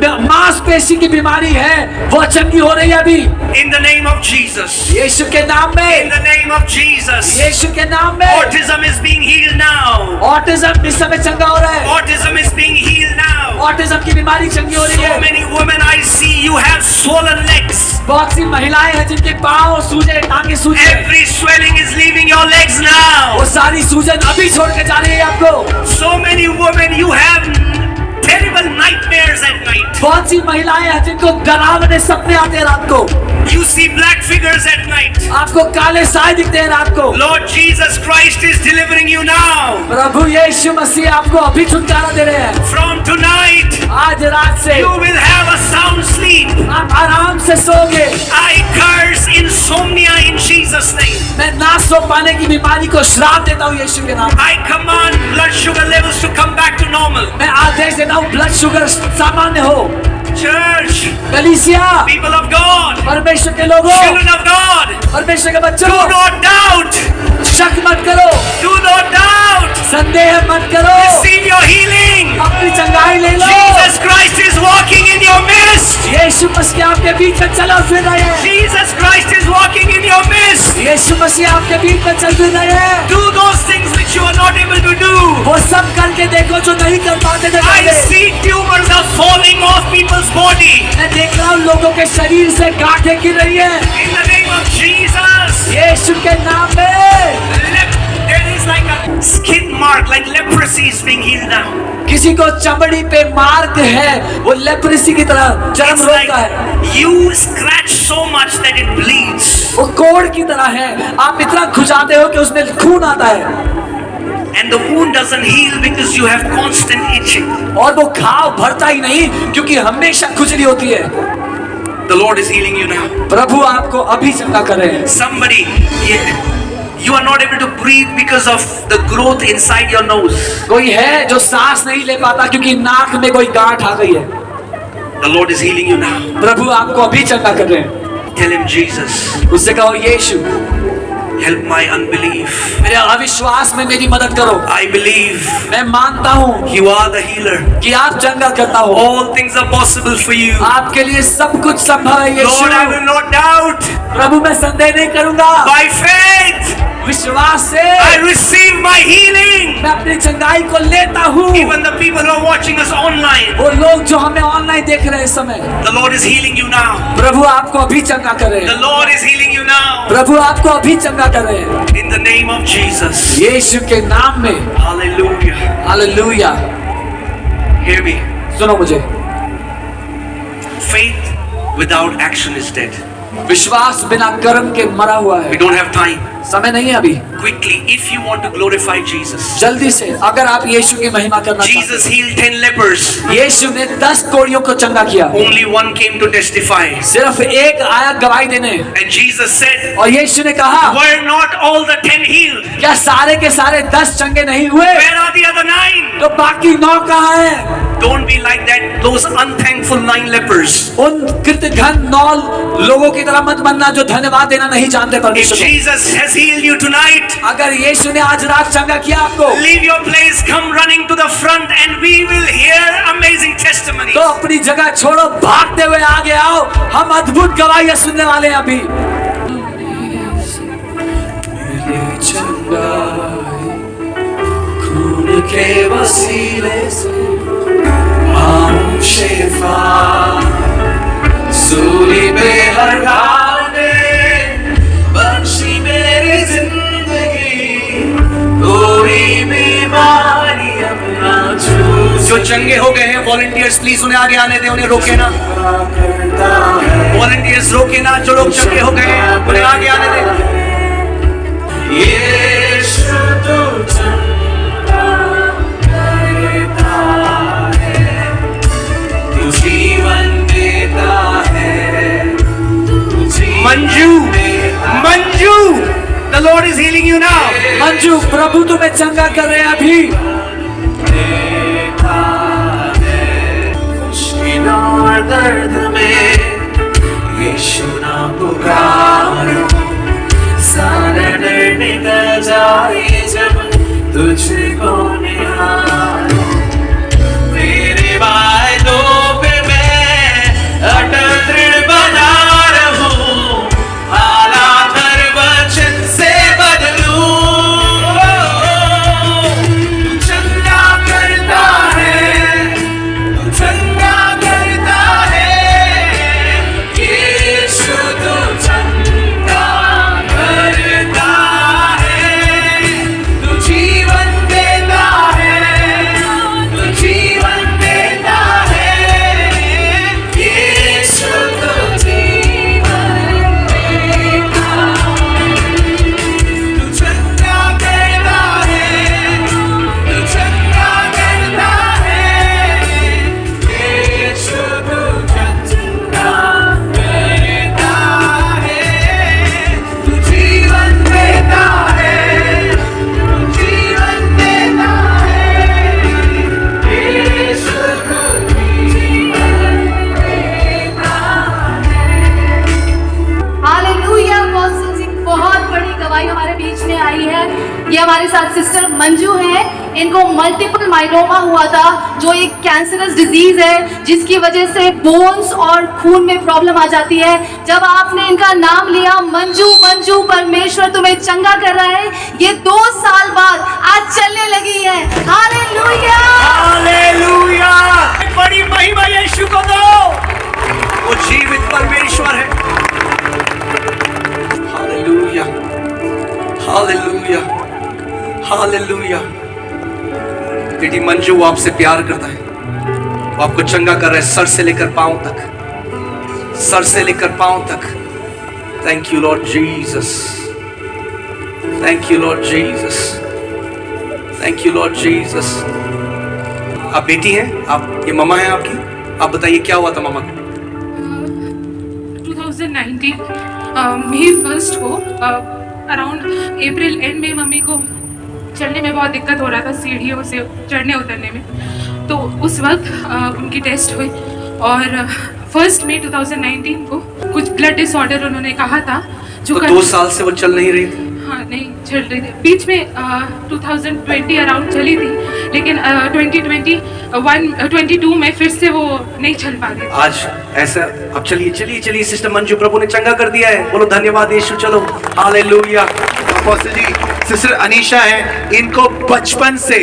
Speaker 1: मांसपेशी की बीमारी है वो चंगी हो रही है अभी
Speaker 2: In the name of Jesus.
Speaker 1: यीशु के नाम
Speaker 2: In
Speaker 1: में।
Speaker 2: the name of Jesus.
Speaker 1: यीशु के नाम में।
Speaker 2: Autism is being healed now.
Speaker 1: Autism इस समय चंगा हो रहा है।
Speaker 2: Autism is being healed now.
Speaker 1: Autism की बीमारी चंगी हो रही
Speaker 2: So
Speaker 1: है।
Speaker 2: many women I see, you have swollen legs.
Speaker 1: बहुत सी महिलाएं हैं जिनके पाँव सूजे, टांगे सूजे।
Speaker 2: Every swelling is leaving your legs now.
Speaker 1: वो सारी सूजन अभी छोड़ के जा रही है आपको।
Speaker 2: So many women, you have terrible nightmares at night.
Speaker 1: बहुत सी महिलाएं हैं जिनको डरावने सपने आते हैं रात को।
Speaker 2: You see black figures at night.
Speaker 1: आपको काले साए दिखते हैं रात को।
Speaker 2: Lord Jesus Christ is delivering you now.
Speaker 1: प्रभु यीशु मसीह आपको अभी छुटकारा दे रहे हैं।
Speaker 2: From tonight,
Speaker 1: आज रात से
Speaker 2: you will have a sound sleep.
Speaker 1: आप आराम से सोओगे।
Speaker 2: I curse insomnia in Jesus' name.
Speaker 1: मैं ना सो पाने की बीमारी को श्राप देता हूँ यीशु के नाम।
Speaker 2: I command blood sugar levels to come back to normal.
Speaker 1: मैं आदेश देता हूँ ब्लड शुगर सामान्य हो।
Speaker 2: Church,
Speaker 1: कलीसिया,
Speaker 2: people of God,
Speaker 1: परमेश्वर के लोगों,
Speaker 2: children of God,
Speaker 1: परमेश्वर के बच्चों,
Speaker 2: do not doubt.
Speaker 1: शक मत करो,
Speaker 2: Do not doubt.
Speaker 1: संदेह मत करो।
Speaker 2: Receive your healing.
Speaker 1: अपनी चंगाई ले लो।
Speaker 2: Jesus Christ is walking in your midst.
Speaker 1: यीशु मसीह आपके बीच में चला फिर रहे हैं।
Speaker 2: Jesus Christ is walking in your midst.
Speaker 1: यीशु मसीह आपके बीच में चल फिर रहे हैं।
Speaker 2: Do those things which you are not able to do.
Speaker 1: वो सब करके देखो जो नहीं कर पाते थे
Speaker 2: I
Speaker 1: पहले।
Speaker 2: see tumors are falling off people's body.
Speaker 1: मैं देख रहा हूँ लोगों के शरीर से गांठें गिर रही है
Speaker 2: In the name of Jesus.
Speaker 1: यीशु के नाम में।
Speaker 2: There is like a skin mark, like leprosy is being healed now.
Speaker 1: किसी को चमड़ी पे मार्क है, वो लेप्रेसी की तरह चर्म
Speaker 2: It's
Speaker 1: रोग का है।
Speaker 2: like you scratch so much that it bleeds.
Speaker 1: वो कोड़ की तरह है, आप इतना खुजाते हो कि उसमें खून आता है
Speaker 2: And the wound doesn't heal because you have constant itching.
Speaker 1: और वो घाव भरता ही नहीं क्योंकि हमेशा खुजली होती है।
Speaker 2: The Lord is healing you now.
Speaker 1: प्रभु आपको अभी चंगा कर रहे हैं।
Speaker 2: Somebody, you are not able to breathe because of the growth inside your nose.
Speaker 1: कोई है जो सांस नहीं ले पाता क्योंकि नाक में कोई गांठ आ गई है।
Speaker 2: The Lord is healing you now.
Speaker 1: प्रभु आपको अभी चंगा कर रहे हैं।
Speaker 2: Tell him, Jesus,
Speaker 1: उससे कहो यीशु
Speaker 2: help my unbelief.
Speaker 1: मेरे अविश्वास में मेरी मदद करो।
Speaker 2: I believe
Speaker 1: मैं मानता हूँ
Speaker 2: you are the healer.
Speaker 1: कि आप चंगा करता हो।
Speaker 2: All things are possible for you.
Speaker 1: आपके लिए सब कुछ संभव है यीशु।
Speaker 2: Lord, I will not doubt.
Speaker 1: प्रभु मैं संदेह नहीं करूंगा।
Speaker 2: By faith,
Speaker 1: विश्वास से
Speaker 2: I receive my healing.
Speaker 1: मैं अपनी चंगाई को लेता हूँ।
Speaker 2: Even the people who are watching us online,
Speaker 1: वो लोग जो हमें ऑनलाइन देख रहे हैं इस समय,
Speaker 2: the Lord is healing you now.
Speaker 1: प्रभु आपको अभी चंगा कर रहे
Speaker 2: The
Speaker 1: हैं।
Speaker 2: Lord is healing you now.
Speaker 1: प्रभु आपको अभी चंगा कर रहे हैं
Speaker 2: In the name of Jesus.
Speaker 1: यीशु के नाम में।
Speaker 2: Hallelujah.
Speaker 1: हालेलुया।
Speaker 2: Hear me.
Speaker 1: सुनो मुझे,
Speaker 2: Faith without action is dead.
Speaker 1: विश्वास बिना कर्म के मरा हुआ
Speaker 2: We
Speaker 1: है।
Speaker 2: don't have time.
Speaker 1: समय नहीं है अभी।
Speaker 2: Quickly, if you want to glorify Jesus.
Speaker 1: जल्दी से अगर आप यीशु की महिमा करना चाहते
Speaker 2: Jesus healed 10 lepers.
Speaker 1: हैं, यीशु ने 10 कोढ़ियों को चंगा किया।
Speaker 2: Only one came to testify.
Speaker 1: सिर्फ एक आया गवाही देने
Speaker 2: And Jesus said,
Speaker 1: और यीशु ने कहा
Speaker 2: were not all the 10 healed?
Speaker 1: क्या सारे के सारे 10 चंगे नहीं हुए?
Speaker 2: Where are the other 9?
Speaker 1: तो बाकी 9 कहाँ हैं?
Speaker 2: Don't be like that. Those unthankful
Speaker 3: ungrateful 9 lepers.
Speaker 1: उन कृतघ्न 9 लोगों की तरह मत बनना जो धन्यवाद देना नहीं जानते
Speaker 2: If
Speaker 1: परमेश्वर को।
Speaker 2: Jesus has healed you tonight,
Speaker 1: अगर यीशु ने आज रात चंगा किया आपको,
Speaker 2: leave your place, come running to the front, and we will hear amazing testimonies.
Speaker 1: तो अपनी जगह छोड़ो, भागते हुए आगे आओ, हम अद्भुत गवाहियां सुनने वाले हैं अभी। खून के वसीले से हम शिफा, सूली पे हर घाव ने बख्शी मेरी जिंदगी, कोई बीमारी अब ना छू।
Speaker 3: जो चंगे हो गए हैं वॉलंटियर्स, प्लीज उन्हें आगे आने दें, उन्हें रोके ना। वॉलंटियर्स रोके ना, जो लोग चंगे हो गए हैं उन्हें आगे आने दें।
Speaker 1: यीशु तो चंगा करता है, तू जीवन देता है,
Speaker 3: Manju, Manju, the Lord is healing you now.
Speaker 1: Manju, प्रभु तुम्हें चंगा कर रहे हैं अभी। मुश्किल और दर्द में यीशु नाम पुकारो, सारा डर निकल जाए जब तुझको निहारो। तेरे वादों पे मैं अटल दृढ़ बना रहूं, हालात हर वचन से बदलूं। तू चंगा करता है, तू चंगा करता है, यीशु तू चंगा करता है, तू जीवन देता है, तू जीवन देता है, यीशु तू जीवन देता है, तू चंगा करता है, तू चंगा करता है, यीशु तू चंगा करता है, तू जीवन देता है, तू जीवन देता है, यीशु तू जीवन देता है।
Speaker 5: हालेलुया। बहुत बड़ी गवाही हमारे बीच में आई है। ये हमारे साथ सिस्टर मंजू हैं। इनको मल्टीपल माइलोमा हुआ था, जो एक कैंसरस डिजीज है जिसकी वजह से बोन्स और खून में प्रॉब्लम आ जाती है। जब आपने इनका नाम लिया, मंजू मंजू, परमेश्वर तुम्हें चंगा कर रहा है। ये 2 साल बाद आज चलने लगी है। हालेलुया।
Speaker 3: हालेलुया, बड़ी महिमा यीशु को दो, वो जीवित परमेश्वर है। Hallelujah, hallelujah, hallelujah. बेटी मंजू वो आपसे प्यार करता है, वो आपको चंगा कर रहा है, सर से लेकर पांव तक, सर से लेकर पांव तक। Thank you Lord Jesus, thank you Lord Jesus, thank you Lord Jesus. आप बेटी हैं, आप ये ममा हैं आपकी। आप बताइए क्या हुआ था ममा को?
Speaker 6: 2019 मई 1 को अराउंड अप्रैल एंड में मम्मी को चलने में बहुत दिक्कत हो रहा था, सीढ़ियों से चढ़ने उतरने में। तो उस वक्त उनकी टेस्ट हुई और 1 मई 2019 को कुछ ब्लड डिसऑर्डर उन्होंने कहा था। जो
Speaker 3: तो 2 साल से वो चल नहीं रही थी?
Speaker 6: हाँ, नहीं चल रही थी। बीच में 2020 अराउंड चली थी, लेकिन 2022 में फिर से वो नहीं चल पा रही थी।
Speaker 3: आज ऐसा, अब चलिए चलिए चलिए सिस्टर मंजू, प्रभु ने चंगा कर दिया है, बोलो धन्यवाद यीशु। चलो हालेलुया।
Speaker 7: अपोस्टल जी, सिस्टर अनीशा है, इनको बचपन से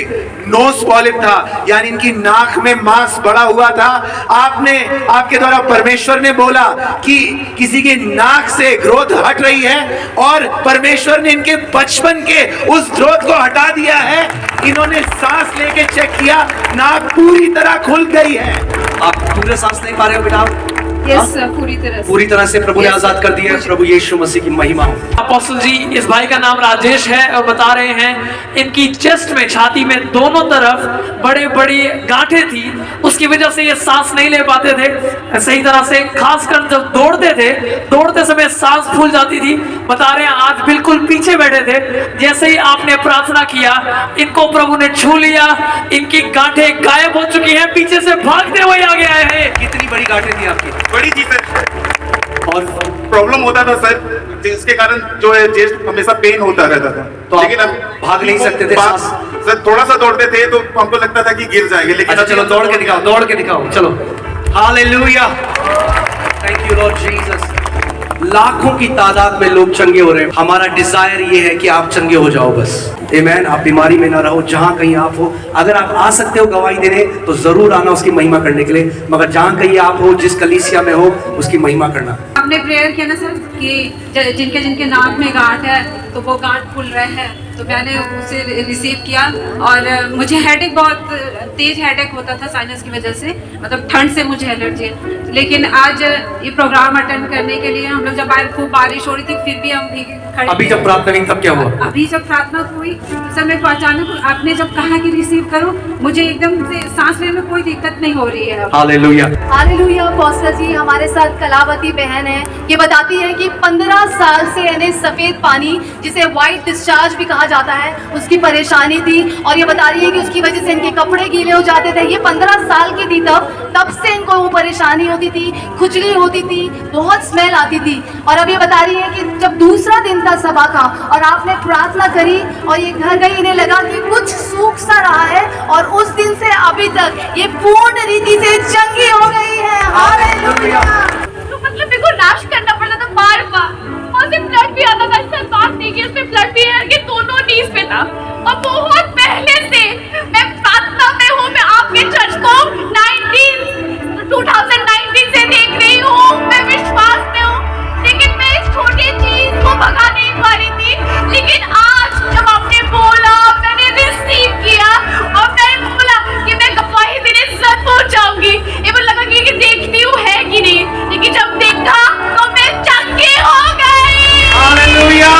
Speaker 7: नोज पॉलिप था, यानी इनकी नाक में मांस बड़ा हुआ था। आपने, आपके द्वारा परमेश्वर ने बोला कि किसी की नाक से ग्रोथ हट रही है, और परमेश्वर ने इनके बचपन के उस ग्रोथ को हटा दिया है। इन्होंने सांस लेके चेक किया, नाक पूरी तरह खुल गई है।
Speaker 3: आप पूरे सांस नहीं पा रहे हो बेटा?
Speaker 5: यस, पूरी तरह से
Speaker 3: प्रभु ने आजाद कर दिया है। प्रभु यीशु मसीह की महिमा हो।
Speaker 8: अपोस्टल जी, इस भाई का नाम राजेश है और बता रहे हैं इनकी चेस्ट में, छाती में दोनों तरफ बड़े बड़ी गांठें थी, उसकी वजह से ये सांस नहीं ले पाते थे सही तरह से। खासकर जब दौड़ते थे, दौड़ते समय सांस फूल जाती थी। बता रहे हैं आज बिल्कुल पीछे बैठे थे, जैसे ही आपने प्रार्थना किया इनको प्रभु ने छू लिया, इनकी गांठें गायब हो चुकी हैं, पीछे से भागते हुए आगे आए हैं।
Speaker 3: कितनी बड़ी गांठें थी आपकी?
Speaker 7: बड़ी थी सर,
Speaker 3: और
Speaker 7: प्रॉब्लम होता था सर, जिसके कारण जो है चेस्ट हमेशा पेन होता रहता था।
Speaker 3: तो आप
Speaker 7: लेकिन अब
Speaker 3: भाग नहीं सकते थे?
Speaker 7: सर थोड़ा सा दौड़ते थे तो हमको लगता था कि गिर जाएंगे, लेकिन
Speaker 3: अच्छा चलो दौड़ के दिखाओ, दौड़ के दिखाओ, चलो। Hallelujah, thank you Lord Jesus. लाखों की तादाद में लोग चंगे हो रहे हैं। हमारा डिजायर ये है कि आप चंगे हो जाओ बस। आमीन। आप बीमारी में ना रहो, जहां कहीं आप हो। अगर आप आ सकते हो गवाही देने तो जरूर आना उसकी महिमा करने के लिए, मगर जहां कहीं आप हो, जिस कलीसिया में हो, उसकी महिमा करना।
Speaker 9: आपने प्रेयर किया ना सर कि जिनके जिनके नाक में गांठ है तो वो गांठ खुल रहे हैं, तो मैंने उसे रिसीव किया। और मुझे हेडेक, बहुत तेज हेडेक होता था साइनस की वजह से, मतलब ठंड से मुझे एलर्जी है। लेकिन आज ये प्रोग्राम अटेंड करने के लिए हम लोग जब आए, खूब बारिश हो रही थी, फिर भी हम भी खड़े।
Speaker 3: अभी जब प्रार्थना हुई तब क्या हुआ?
Speaker 9: अभी जब प्रार्थना हुई सर, मेरे को अचानक आपने जब कहा कि रिसीव करो, मुझे एकदम से सांस लेने में कोई दिक्कत नहीं हो रही है।
Speaker 3: हालेलुया।
Speaker 5: हालेलुया। पॉस्टर जी हमारे साथ कलावती बहन है, ये बताती है कि 15 साल से यानी सफेद पानी, जिसे व्हाइट डिस्चार्ज भी कहा जाता है, उसकी परेशानी थी। और ये बता रही है कि उसकी वजह से इनके कपड़े गीले हो जाते थे। ये 15 साल की थी तब से इनको वो परेशानी होती थी, खुजली होती थी, बहुत स्मेल आती थी। और अब ये बता रही है कि जब दूसरा दिन था सभा का और आपने प्रार्थना करी और ये घर गई, इन्हें लगा कि कुछ सूख सा रहा है, और उस दिन से अभी तक ये पूर्ण रीति से चंगी हो गई है। हालेलुया।
Speaker 10: तो मतलब मेरे को रश करना पड़ता था बार बार, और से ब्लड भी आता था। सर बात नहीं कि उसमें ब्लड भी है, ये दोनों नीज पे था। और बहुत पहले से मैं प्रार्थना में हूँ, मैं आपके चर्च को 2019 से देख रही हूँ, मैं विश्वास में हूँ, लेकिन मैं इस छोटी चीज को भगा नहीं पा रही थी। लेकिन आज जब आपने बोला, मैंने रिसीव किया और मैंने बोला कि मैं गवाही देने जरूर जाऊंगी। ये मुझे लगा कि देखती हूँ है कि नहीं, लेकिन जब देखा तो मैं चंगी हो गई।
Speaker 3: Hallelujah.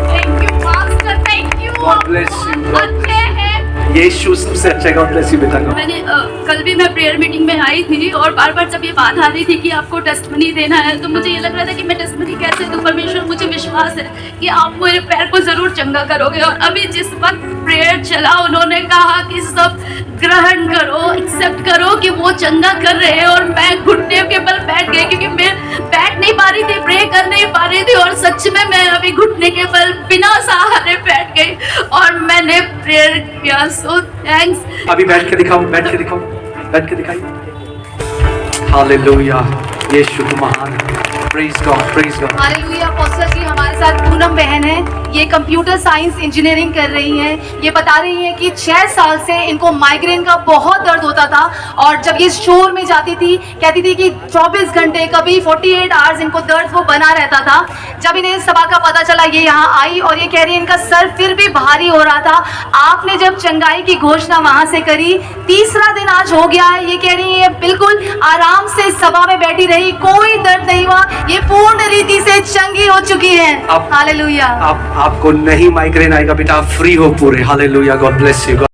Speaker 10: Thank you master, thank you.
Speaker 3: God bless you, God
Speaker 10: अच्छे हैं।
Speaker 3: यीशु सबसे अच्छा। गॉड ब्लेस यू बेटा।
Speaker 10: मैंने कल भी मैं प्रेयर मीटिंग में आई थी, और बार बार जब ये बात आ रही थी कि आपको टेस्टमनी देना है, तो मुझे ये लग रहा था कि मैं टेस्टमनी कैसे दूं। परमेश्वर, मुझे विश्वास है कि आप मेरे पैर को जरूर चंगा करोगे। और अभी जिस वक्त प्रेयर चला, उन्होंने कहा कि सब ग्रहण करो, एक्सेप्ट करो कि वो चंगा कर रहे हैं। और मैं घुटने के बल बैठ गई, क्योंकि मैं बैठ नहीं पा रही थी, प्रे कर नहीं पा रही थी। और सच में मैं अभी घुटने के बल बिना सहारे बैठ गई और मैंने प्रेयर किया। So thanks.
Speaker 3: अभी बैठ के दिखाओ, बैठ के दिखाओ, बैठ के दिखाइए। हालेलुया। यीशु महान है। Praise God, praise God.
Speaker 5: Hallelujah. Pastor ji हमारे साथ पूनम बहन है, ये कंप्यूटर साइंस इंजीनियरिंग कर रही हैं। ये बता रही हैं कि 6 साल से इनको माइग्रेन का बहुत दर्द होता था, और जब ये शोर में जाती थी, कहती थी कि 24 घंटे, कभी 48 आवर्स इनको दर्द वो बना रहता था। जब इन्हें सभा का पता चला, ये यहाँ आई और ये कह रही है इनका सर फिर भी भारी हो रहा था। आपने जब चंगाई की घोषणा वहां से करी, तीसरा दिन आज हो गया है। ये कह रही है बिल्कुल आराम से सभा में बैठी रही, कोई दर्द नहीं हुआ, ये पूर्ण रीति से चंगी हो चुकी है। हालेलुया।
Speaker 3: आपको नहीं माइग्रेन आएगा बेटा, आप फ्री हो पूरे। हालेलुया। God bless you.